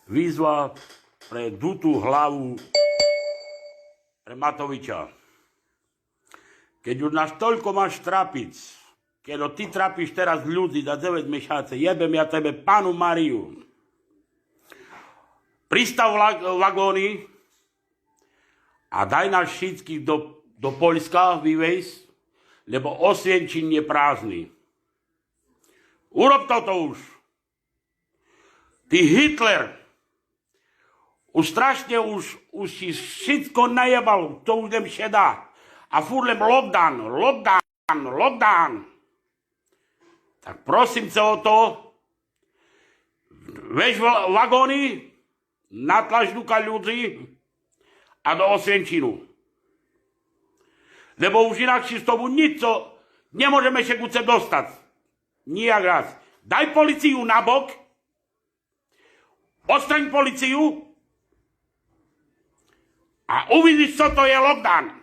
Výzva pre dutú hlavu pre Matoviča. Keď už nás toľko máš trápiť, keď ty trápiš teraz ľudí za 9 mesiace, jebem ja tebe Pannu Máriu. Pristav vagóny a daj nás všetkých do Poľska vyvejsť, lebo Osvienčim je prázdny. Urob toto už. Ty Hitler, už strašne už si všetko najebal, to už len šedá. A furt len lockdown. Tak prosím sa o to, veď vagóny, natlač duka ľudí a do Osvienčinu. Lebo už inakšie z tomu nič, nemôžeme sa kuce dostať. Nijak raz. Daj policiu nabok, odstraň policiu a uvidíš, čo to je lockdown.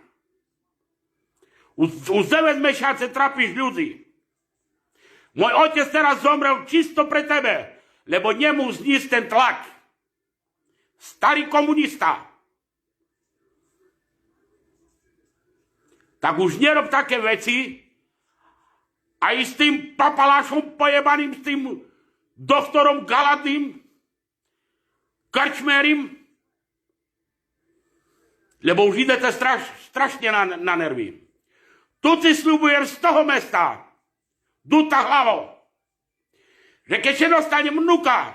Už 9 mesiace trapíš ľudí. Môj otec teraz zomrel čisto pre tebe, lebo nemu znísť ten tlak. Starý komunista. Tak už nerob také veci, aj s tým papalášom pojebaným, s tým doktorom Galadným, Krčmérim, lebo už idete strašne na nervy. Tu si sľubujem z toho mesta, dutá hlavo, že keď sa dostane vnuka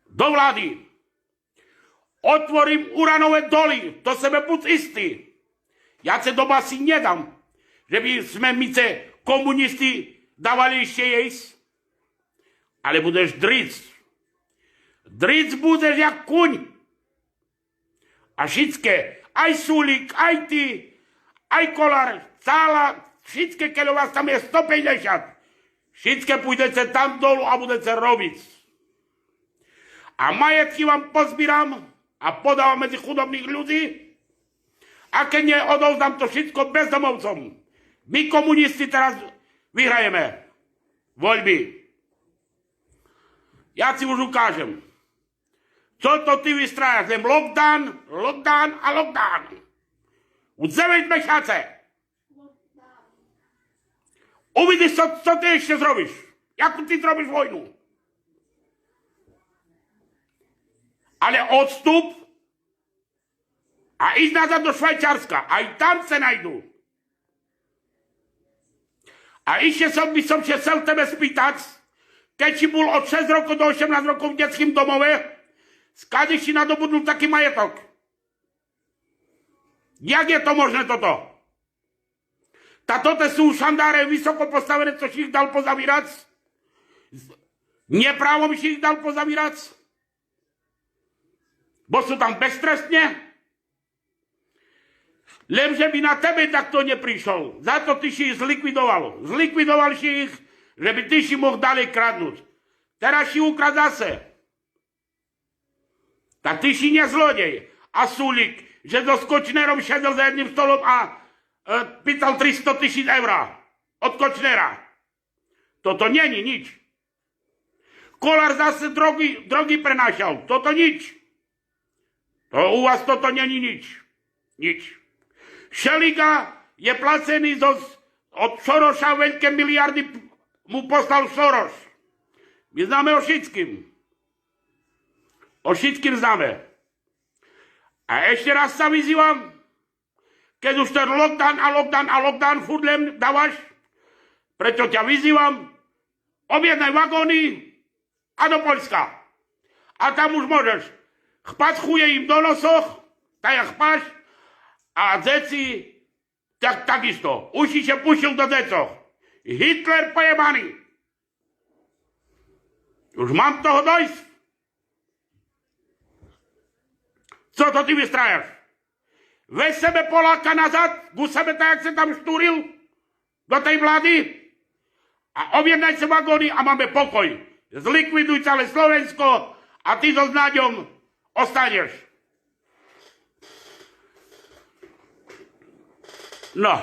do vlády, otvorím uranové doly, to sebe buď istý. Ja sa doma si nedám, že by sme komunisti dávali ešte jesť, ale budeš dric. Dric budeš jak kuň. A všetké, aj Sulík, aj ty, aj Kolár, celá, všetké, keď vás tam je 150, všetké pôjdete tam dolu a budete robiť. A majetky vám pozbíram a podávam medzi chudobných ľudí, a keď nie, odovzdám to všetko bezdomovcom. My komunisti teraz vyhrajeme voľby. Ja si už ukážem. Čo to ty vystrájaš? Len lockdown a lockdown. Už 9 mesiace. Uvidíš, čo ty ešte zrobíš. Jakú ty zrobíš vojnu. Ale odstup a ísť nazad do Švajčiarska. Aj tam sa nájdú. A ešte by som sa chcel tebe spýtať, keď si bol od 6 rokov do 18 rokov v detským domove, skade si nadobudnul taký majetok. Jak je to možné toto? Toto sú šandáre vysoko postavené, co si ich dal pozavírať? Neprávom si ich dal pozavírať? Bo sú tam beztrestne? Lenže by na tebe takto neprišol. Za to ty si ich zlikvidoval. Zlikvidoval si ich, že by ty si mohl ďalej kradnúť. Teraz si ukrad zase. Tak ty si nezlodej. A Sulík, že so Kočnerom šedel za jedným stolom a pýtal 300 000 eur od Kočnera. Toto není nič. Kolár zase drogy prenášal. Toto nič. To u vás toto není nič. Nič. Šeliga je placený od Soroša, veľké miliardy mu poslal Soros. My známe o všetkým. O všetkým známe. A ešte raz sa vyzývam, keď už ten lockdown furt len dávaš, preto ťa vyzývam, objednaj vagóny a do Poľska. A tam už môžeš chpať chuje im do nosoch, tak chpáš, a deci, takisto. Už si sa pušil do decoch. Hitler pojebaný. Už mám toho dojsť. Co to ty vystrájaš? Veď sebe Poláka nazad, ku sebe tak, jak sa tam štúril do tej vlády a objednaj sa vagóny a máme pokoj. Zlikviduj celé Slovensko a ty so Náďom ostaneš. No.